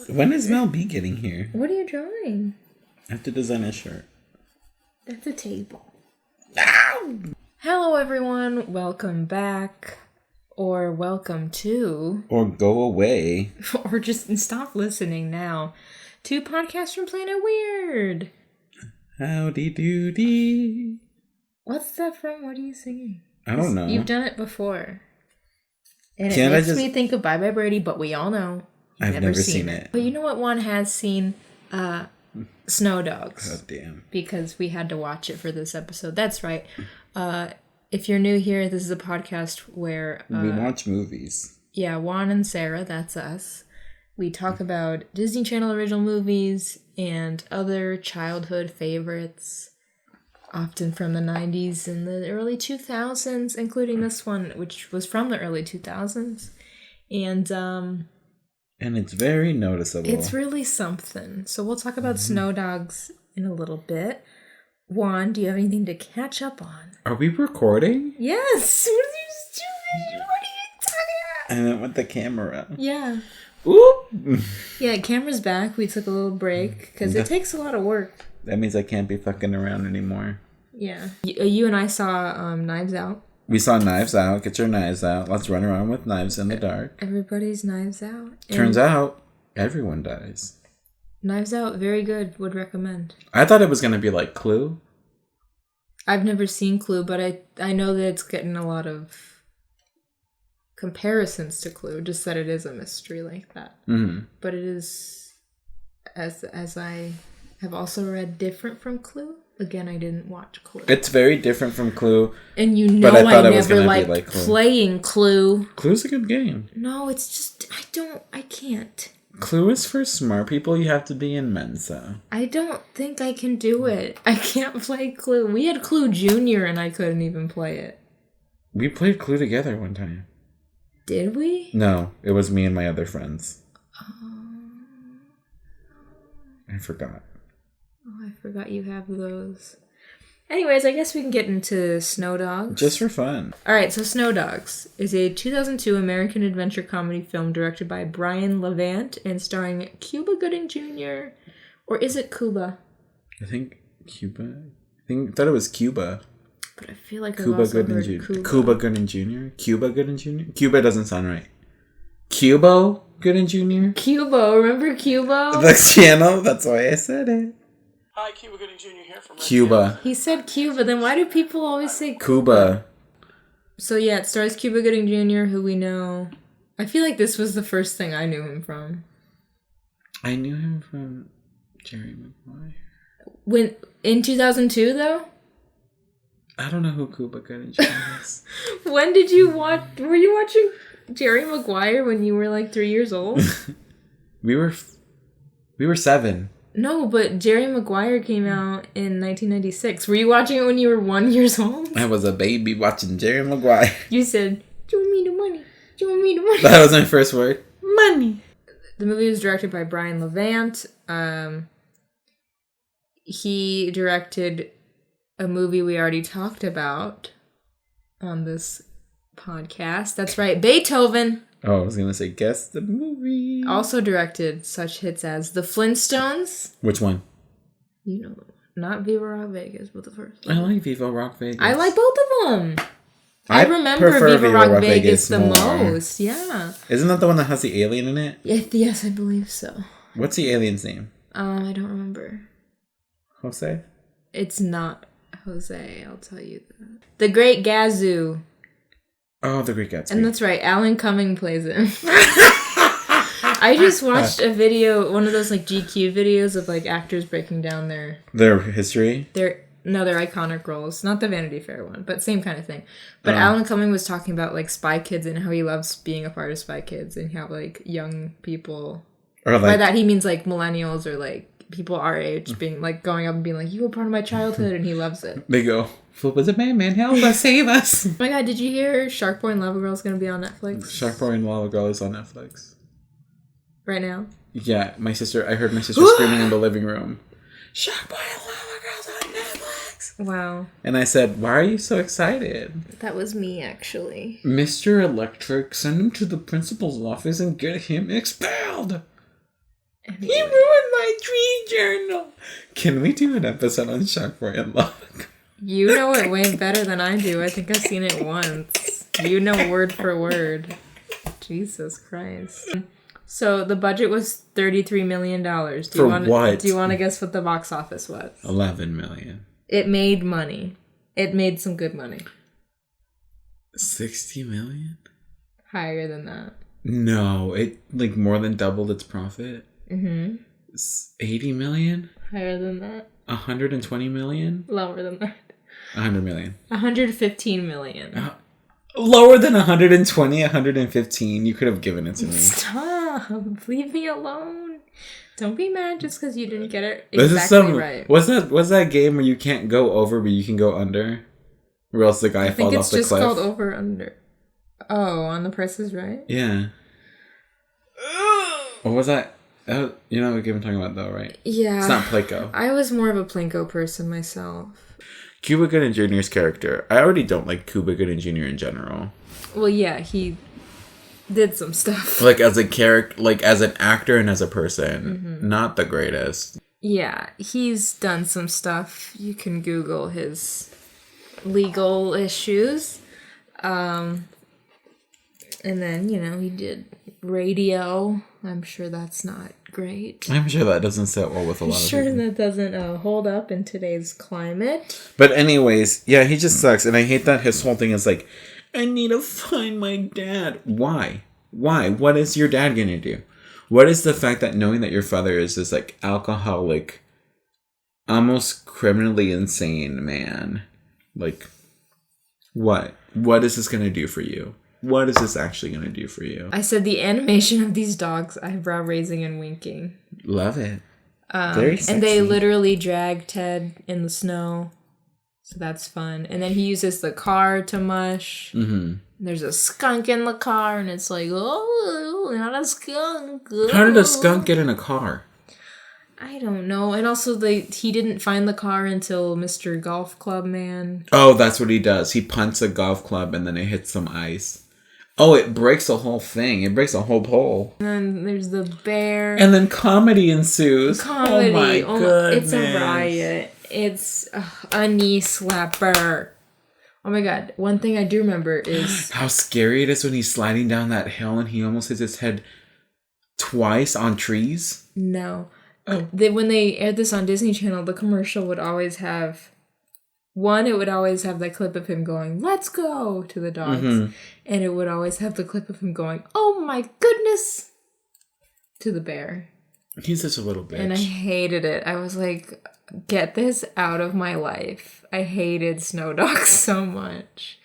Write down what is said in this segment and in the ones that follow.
When is Mel B getting here? What are you drawing? I have to design a shirt. That's a table. Ow! Hello, everyone. Welcome back. Or welcome to... Or go away. Or just stop listening now. To Podcasts from Planet Weird. Howdy doody. What's that from? What are you singing? I don't know. You've done it before. And it makes me think of Bye Bye Birdie, but we all know I've never seen it. But you know what? Juan has seen Snow Dogs. Oh, damn. Because we had to watch it for this episode. That's right. If you're new here, this is a podcast where... we watch movies. Yeah, Juan and Sarah, that's us. We talk about Disney Channel original movies and other childhood favorites, often from the 90s and the early 2000s, including this one, which was from the early 2000s. And it's very noticeable. It's really something. So we'll talk about Snow Dogs in a little bit. Juan, do you have anything to catch up on? Are we recording? Yes! What are you stupid? What are you talking about? I went with the camera. Yeah. Oop! Yeah, camera's back. We took a little break because it takes a lot of work. That means I can't be fucking around anymore. Yeah. You and I saw Knives Out. We saw Knives Out. Get your knives out. Let's run around with knives in the dark. Everybody's Knives Out. Turns out, everyone dies. Knives Out, very good. Would recommend. I thought it was going to be like Clue. I've never seen Clue, but I know that it's getting a lot of comparisons to Clue, just that it is a mystery like that. Mm-hmm. But it is, as I have also read, different from Clue. Again, I didn't watch Clue. It's very different from Clue. And you know I never liked playing Clue. Clue's a good game. No, it's just, I can't. Clue is for smart people. You have to be in Mensa. I don't think I can do it. I can't play Clue. We had Clue Junior and I couldn't even play it. We played Clue together one time. Did we? No, it was me and my other friends. I forgot. Oh, I forgot you have those. Anyways, I guess we can get into Snow Dogs. Just for fun. Alright, so Snow Dogs is a 2002 American adventure comedy film directed by Brian Levant and starring Cuba Gooding Jr. Or is it Cuba? I think Cuba. I thought it was Cuba. But I feel like Cuba Gooding Jr. Cuba Gooding Jr. Cuba Gooding Jr. Cuba doesn't sound right. Cubo Gooding Jr. Cubo, remember Cubo? The channel. That's why I said it. Hi, Cuba Gooding Jr. here from Cuba. He said Cuba. Then why do people always say Cuba? So yeah, it stars Cuba Gooding Jr., who we know. I feel like this was the first thing I knew him from. I knew him from Jerry McCoy. When in 2002, though. I don't know who Cuba Gooding Jr. is. When did you watch? Were you watching Jerry Maguire when you were like 3 years old? We were 7. No, but Jerry Maguire came out in 1996. Were you watching it when you were 1 year old? I was a baby watching Jerry Maguire. You said, "Show me the money. Show me the money." That was my first word. Money. The movie was directed by Brian Levant. He directed a movie we already talked about on this podcast. That's right, Beethoven. Oh, I was going to say, guess the movie. Also directed such hits as The Flintstones. Which one? You know, not Viva Rock Vegas, but the first one. I like Viva Rock Vegas. I like both of them. I remember Viva Rock Vegas the most. Yeah. Isn't that the one that has the alien in it? Yes, I believe so. What's the alien's name? I don't remember. Jose? It's not Jose, I'll tell you that. The Great Gazoo. Oh, The Great Gatsby. And that's right, Alan Cumming plays it. I just watched a video, one of those like GQ videos of like actors breaking down their history? Their iconic roles. Not the Vanity Fair one, but same kind of thing. But Alan Cumming was talking about like Spy Kids and how he loves being a part of Spy Kids and how like young people... by that he means like millennials or like people our age being like going up and being like, "You were part of my childhood," and he loves it. They go, "Flip was a man, help us, save us." Oh my god, did you hear Shark Boy and Lava Girl is going to be on Netflix? Shark Boy and Lava Girl is on Netflix. Right now? Yeah, I heard my sister screaming in the living room. Shark Boy and Lava Girl's on Netflix. Wow. And I said, "Why are you so excited?" That was me, actually. Mr. Electric, send him to the principal's office and get him expelled. Anyway. He ruined my tree journal. Can we do an episode on Shark Boy and Love? You know it way better than I do. I think I've seen it once. You know word for word. Jesus Christ. So the budget was $33 million. What? Do you want to guess what the box office was? 11 million. It made money. It made some good money. 60 million? Higher than that. No, it like more than doubled its profit. 80 million? Higher than that. 120 million? Lower than that. 100 million. 115 million. Lower than 120, 115. You could have given it to me. Stop. Leave me alone. Don't be mad just because you didn't get it This exactly is right. What's that game where you can't go over but you can go under? Or else the guy falls off the cliff? I think it's just called Over Under. Oh, on The Price is Right? Yeah. What was that? You know what game I'm talking about though, right? Yeah. It's not Plinko. I was more of a Plinko person myself. Cuba Gooding Jr.'s character. I already don't like Cuba Gooding Jr. in general. Well, yeah, he did some stuff. Like as a character, like as an actor and as a person, not the greatest. Yeah, he's done some stuff. You can Google his legal issues. And then, he did radio. I'm sure that's not great. I'm sure that doesn't sit well with a lot of people. Sure that doesn't hold up in today's climate. But anyways, yeah, he just sucks. And I hate that his whole thing is like, I need to find my dad. Why? What is your dad going to do? What is the fact that knowing that your father is this like alcoholic, almost criminally insane man? Like, what? What is this going to do for you? What is this actually going to do for you? I said the animation of these dogs, eyebrow raising and winking. Love it. Very sexy. And they literally drag Ted in the snow. So that's fun. And then he uses the car to mush. Mm-hmm. There's a skunk in the car, and it's like, oh, not a skunk. Oh. How did a skunk get in a car? I don't know. And also, he didn't find the car until Mr. Golf Club Man. Oh, that's what he does. He punts a golf club, and then it hits some ice. Oh, it breaks the whole thing. It breaks the whole pole. And then there's the bear. And then comedy ensues. Comedy. Oh my goodness. It's a riot. It's a knee slapper. Oh my god. One thing I do remember is... how scary it is when he's sliding down that hill and he almost hits his head twice on trees. No. Oh. When they aired this on Disney Channel, the commercial would always have... One, it would always have that clip of him going, let's go, to the dogs. Mm-hmm. And it would always have the clip of him going, oh my goodness, to the bear. He's such a little bitch. And I hated it. I was like, get this out of my life. I hated snow dogs so much.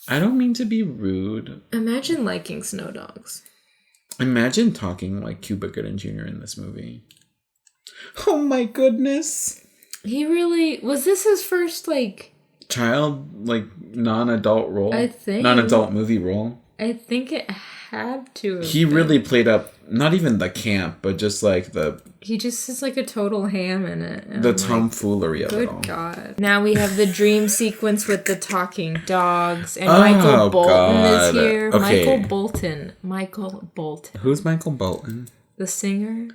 I don't mean to be rude. Imagine liking snow dogs. Imagine talking like Cuba Gooding Jr. in this movie. Oh my goodness. He really... Was this his first, child, non-adult role? I think. Non-adult movie role? I think it had to have He been. really played up, not even the camp, but just the... He just is a total ham in it. And the tomfoolery of it all. Good God. Now we have the dream sequence with the talking dogs. And Michael Bolton is here. Okay. Michael Bolton. Who's Michael Bolton? The singer.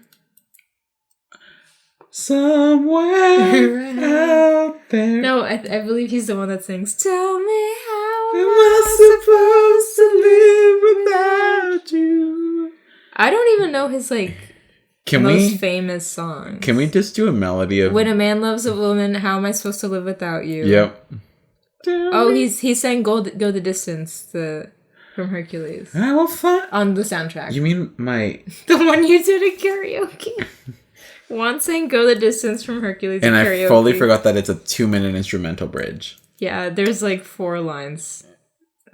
Somewhere out there. No, I believe he's the one that sings, tell me how am I supposed to live without you? I don't even know his, most famous songs. Can we just do a melody of... When a man loves a woman, how am I supposed to live without you? Yep. Oh, he sang Go the Distance from Hercules. I will find... On the soundtrack. You mean my... The one you did at karaoke. Juan sang Go the Distance from Hercules and at karaoke. I fully forgot that it's a 2-minute instrumental bridge. Yeah, there's 4 lines.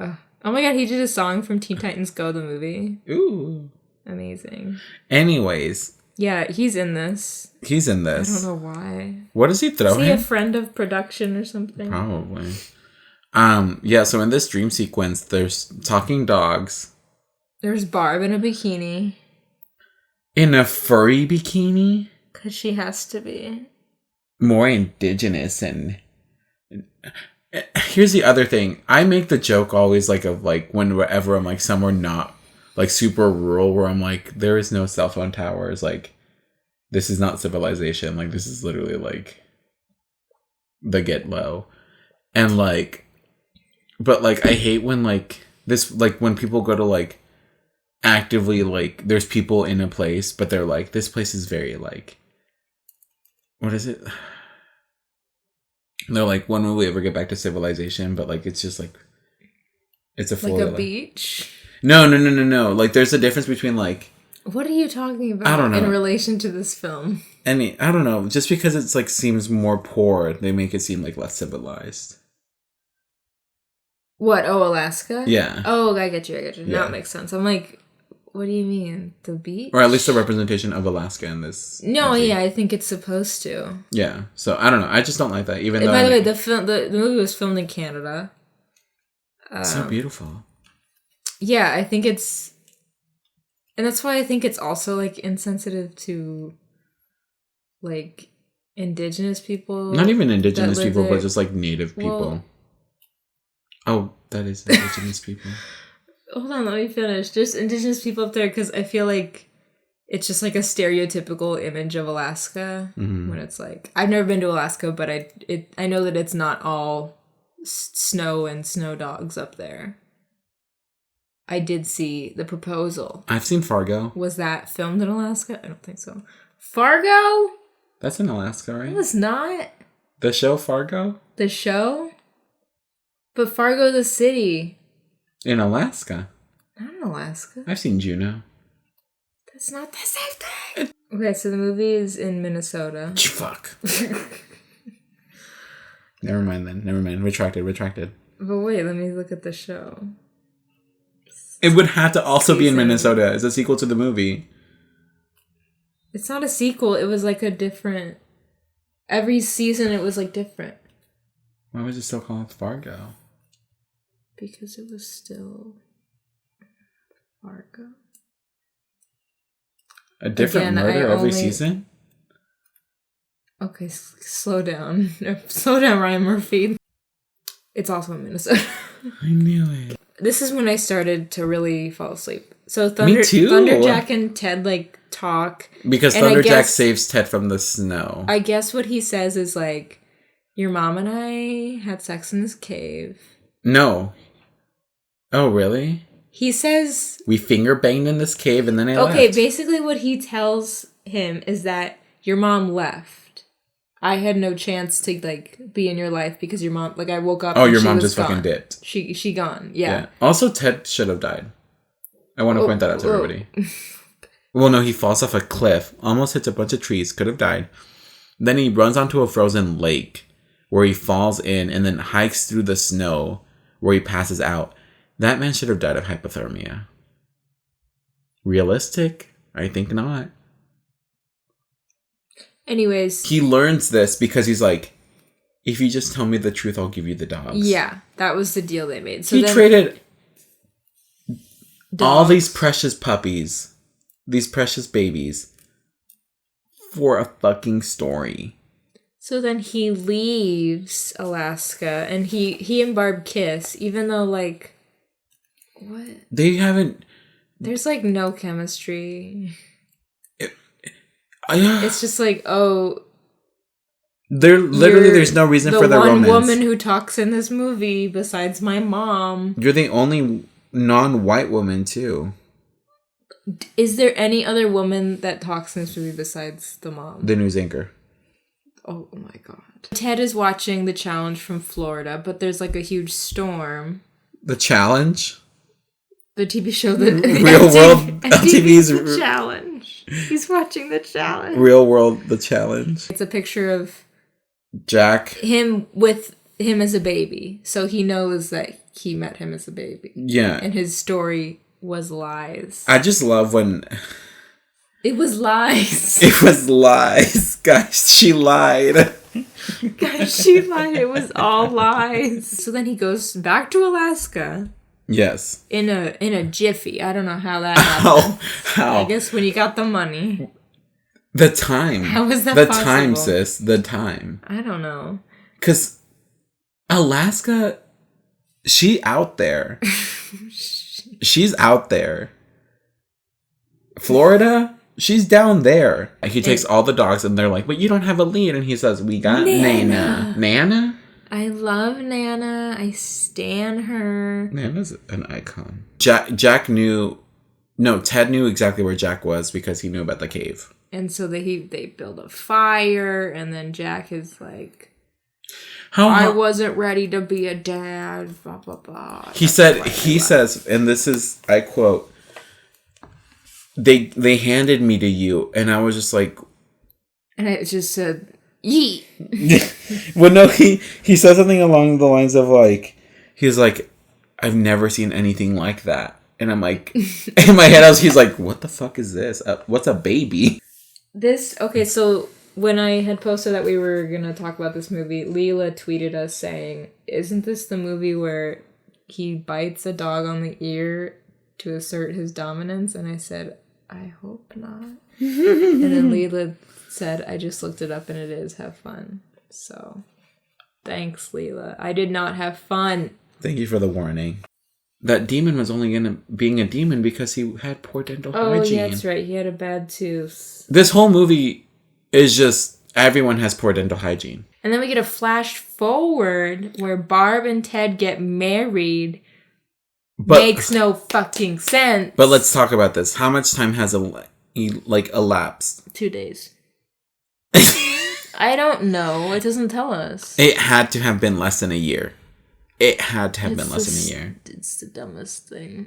Oh my god, he did a song from Teen Titans Go, the movie. Ooh. Amazing. Anyways. Yeah, he's in this. I don't know why. What does he throw him? Is he a friend of production or something? Probably. Yeah, so in this dream sequence, there's talking dogs. There's Barb in a bikini. In a furry bikini? Because she has to be. More indigenous and... Here's the other thing. I make the joke always of whenever I'm somewhere not like super rural where I'm like, there is no cell phone towers. Like, this is not civilization. Like, this is literally like the get low. And like, but like, I hate when like this, like when people go to like actively like, there's people in a place, but they're like, this place is very like, what is it? They're like, when will we ever get back to civilization? But like, it's just like, it's a full like a beach. No. Like, there's a difference between like. What are you talking about? I don't know. In relation to this film. I don't know. Just because it's like seems more poor, they make it seem like less civilized. What? Oh, Alaska? Yeah. Oh, I get you. Yeah. Now it makes sense. I'm like, what do you mean? The beach? Or at least the representation of Alaska in this. No, movie. yeah, I think it's supposed to. Yeah. So I don't know. I just don't like that. Even though. By the way, the movie was filmed in Canada. So beautiful. Yeah, I think it's, and that's why I think it's also like insensitive to, like, indigenous people. Not even indigenous people, there. but just like native people. Well, oh, that is indigenous people. Hold on, let me finish. Just indigenous people up there, because I feel like it's just like a stereotypical image of Alaska. Mm-hmm. When it's like, I've never been to Alaska, but I know that it's not all snow and snow dogs up there. I did see The Proposal. I've seen Fargo. Was that filmed in Alaska? I don't think so. Fargo? That's in Alaska, right? It was not. The show Fargo? The show? But Fargo the city. In Alaska. Not in Alaska. I've seen Juneau. That's not the same thing. Okay, so the movie is in Minnesota. Fuck. Never mind then. Never mind. Retracted. But wait, let me look at the show. It would have to also be in Minnesota as a sequel to the movie. It's not a sequel. It was like a different... Every season it was like different. Why was it still called Fargo? Because it was still Fargo. A different murder every season? Okay, slow down. Slow down, Ryan Murphy. It's also in Minnesota. I knew it. This is when I started to really fall asleep. So Me too. Thunderjack and Ted like talk. Because Thunderjack saves Ted from the snow. I guess what he says is like, your mom and I had sex in this cave. No. Oh, really? He says... We finger banged in this cave and then I left. Okay, basically what he tells him is that your mom left. I had no chance to, like, be in your life because your mom... Like, I woke up and your she mom was just gone. fucking dipped. She gone, yeah. Also, Ted should have died. I want to point that out to everybody. Well, no, he falls off a cliff, almost hits a bunch of trees, could have died. Then he runs onto a frozen lake where he falls in and then hikes through the snow where he passes out. That man should have died of hypothermia. Realistic? I think not. Anyways. He learns this because he's like, if you just tell me the truth, I'll give you the dogs. Yeah, that was the deal they made. So he traded dogs. All these precious puppies, these precious babies, for a fucking story. So then he leaves Alaska and he and Barb kiss, even though, like, what? They haven't... There's, like, no chemistry. It's just like, oh... There's no reason for the romance. The one woman who talks in this movie, besides my mom. You're the only non-white woman, too. Is there any other woman that talks in this movie besides the mom? The news anchor. Oh my god. Ted is watching The Challenge from Florida, but there's like a huge storm. The Challenge? The TV show that... Real World TV's The Challenge. He's watching The Challenge. Real World The Challenge. It's a picture of... Jack. Him with him as a baby. So he knows that he met him as a baby. Yeah. And his story was lies. I just love when... It was lies. It was lies. Guys, she lied. Guys, she lied. It was all lies. So then he goes back to Alaska. Yes. In a jiffy. I don't know how that happened. How? I guess when you got the money. The time. How is that possible? The time, sis. The time. I don't know. Because Alaska, she out there. She's out there. Florida? She's down there. He takes all the dogs and they're like, but you don't have a lead. And he says, we got Nana. Nana? I love Nana. I stan her. Nana's an icon. Ted knew exactly where Jack was because he knew about the cave. And so they build a fire, and then Jack is like, I wasn't ready to be a dad, blah, blah, blah. He says, and this is, I quote, they handed me to you, and I was just like... And it just said, yeet. Well, no, he said something along the lines of, like, he was like, I've never seen anything like that. And I'm like, in my head, he's like, what the fuck is this? What's a baby? So when I had posted that we were going to talk about this movie, Leela tweeted us saying, isn't this the movie where he bites a dog on the ear to assert his dominance? And I said, I hope not. And then Leela said, I just looked it up and it is. Have fun. So thanks, Leela. I did not have fun. Thank you for the warning. That demon was only being a demon because he had poor dental hygiene. Oh, yeah, that's right. He had a bad tooth. This whole movie is just everyone has poor dental hygiene. And then we get a flash forward where Barb and Ted get married. Makes no fucking sense. But let's talk about this. How much time has elapsed? 2 days. I don't know. It doesn't tell us. It had to have been less than a year. It had to have been less than a year. It's the dumbest thing.